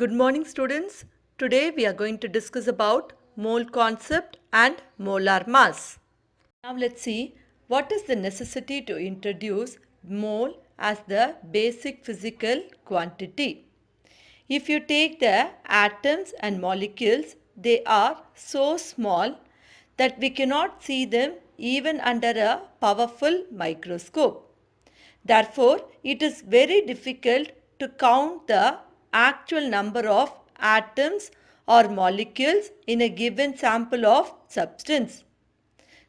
Good morning students. Today we are going to discuss about mole concept and molar mass. Now let's see what is the necessity to introduce mole as the basic physical quantity. If you take the atoms and molecules, they are so small that we cannot see them even under a powerful microscope. Therefore, it is very difficult to count the actual number of atoms or molecules in a given sample of substance.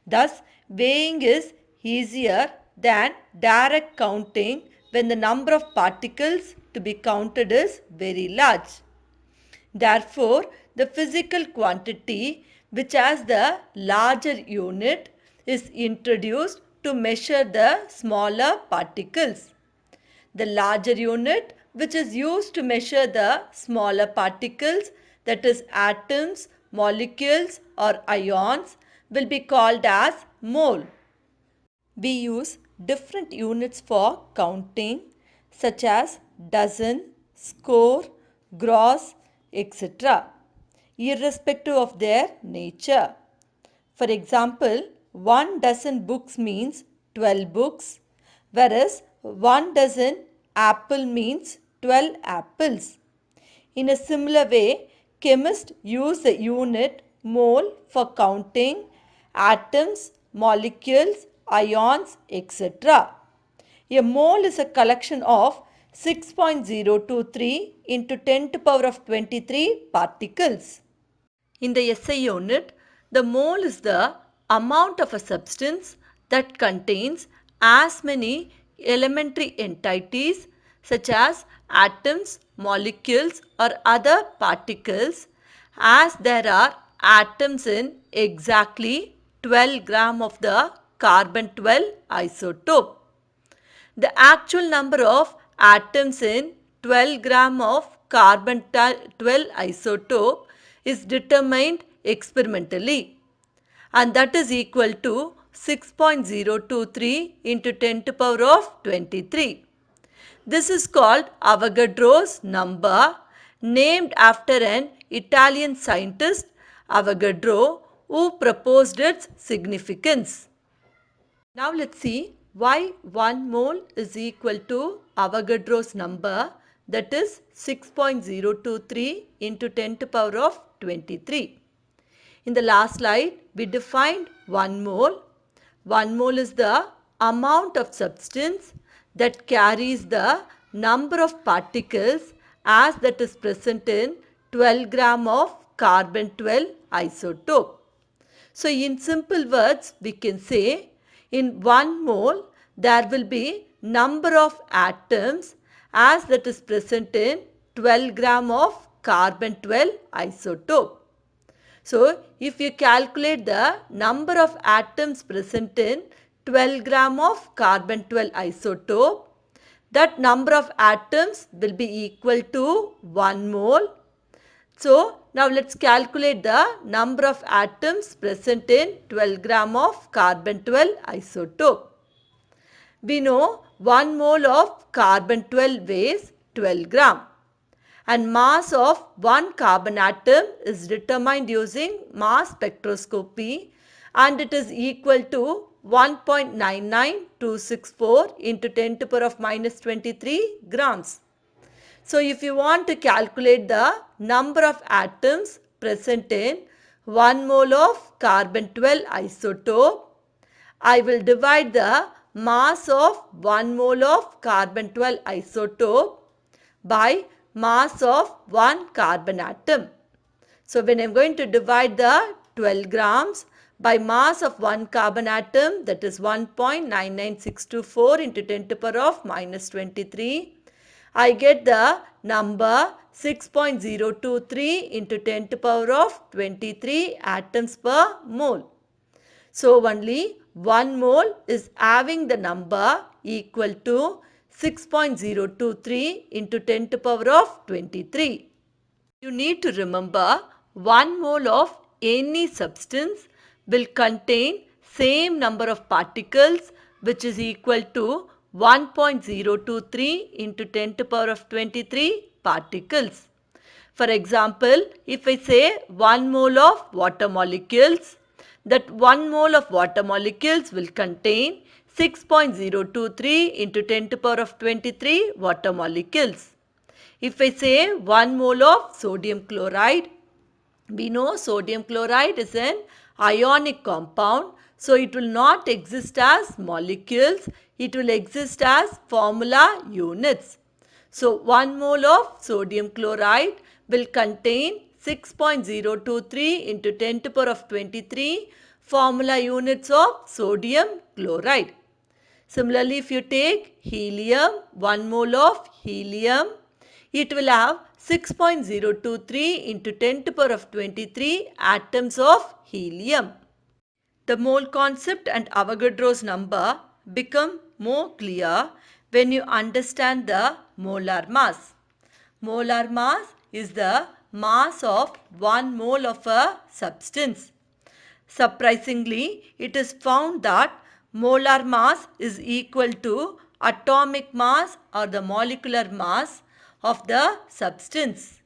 Thus, weighing is easier than direct counting when the number of particles to be counted is very large. Therefore, the physical quantity which has the larger unit is introduced to measure the smaller particles. The larger unit which is used to measure the smaller particles, that is atoms, molecules or ions, will be called as mole. We use different units for counting such as dozen, score, gross, etc. irrespective of their nature. For example, 1 dozen books means 12 books, whereas 1 dozen apple means 12 apples. In a similar way, chemists use the unit mole for counting atoms, molecules, ions, etc. A mole is a collection of 6.023 into 10 to power of 23 particles. In the SI unit, the mole is the amount of a substance that contains as many elementary entities such as atoms, molecules or other particles as there are atoms in exactly 12 gram of the carbon 12 isotope. The actual number of atoms in 12 gram of carbon 12 isotope is determined experimentally, and that is equal to 6.023 into 10 to power of 23. This is called Avogadro's number, named after an Italian scientist, Avogadro, who proposed its significance. Now let's see why 1 mole is equal to Avogadro's number, that is 6.023 into 10 to power of 23. In the last slide, we defined 1 mole. 1 mole is the amount of substance that carries the number of particles as that is present in 12 gram of carbon 12 isotope. So in simple words, we can say in 1 mole there will be number of atoms as that is present in 12 gram of carbon 12 isotope. So if you calculate the number of atoms present in 12 gram of carbon 12 isotope, that number of atoms will be equal to 1 mole. So now let's calculate the number of atoms present in 12 gram of carbon 12 isotope. We know 1 mole of carbon 12 weighs 12 gram, and mass of one carbon atom is determined using mass spectroscopy, and it is equal to 1.99264 into 10 to the power of minus 23 grams. So if you want to calculate the number of atoms present in 1 mole of carbon 12 isotope, I will divide the mass of 1 mole of carbon 12 isotope by mass of one carbon atom. So when I am going to divide the 12 grams by mass of one carbon atom, that is 1.99624 into 10 to the power of minus 23, I get the number 6.023 into 10 to the power of 23 atoms per mole. So only 1 mole is having the number equal to 6.023 into 10 to the power of 23. You need to remember 1 mole of any substance will contain same number of particles, which is equal to 1.023 into 10 to the power of 23 particles. For example, if I say 1 mole of water molecules, that 1 mole of water molecules will contain 6.023 into 10 to the power of 23 water molecules. If I say 1 mole of sodium chloride, we know sodium chloride is an ionic compound, so it will not exist as molecules, it will exist as formula units. So 1 mole of sodium chloride will contain 6.023 into 10 to the power of 23 formula units of sodium chloride. Similarly, if you take helium, 1 mole of helium, it will have 6.023 into 10 to the power of 23 atoms of helium. The mole concept and Avogadro's number become more clear when you understand the molar mass. Molar mass is the mass of 1 mole of a substance. Surprisingly, it is found that molar mass is equal to atomic mass or the molecular mass of the substance.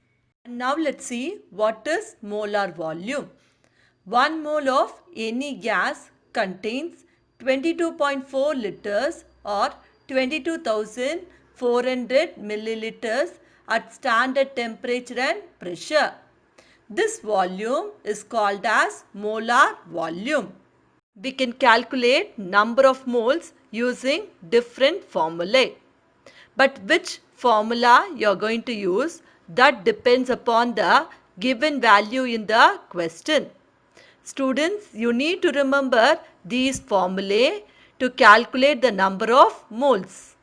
And now let's see what is molar volume. 1 mole of any gas contains 22.4 liters or 22,400 milliliters at standard temperature and pressure. This volume is called as molar volume. We can calculate number of moles using different formulae. But which formula you are going to use, that depends upon the given value in the question. Students, you need to remember these formulae to calculate the number of moles.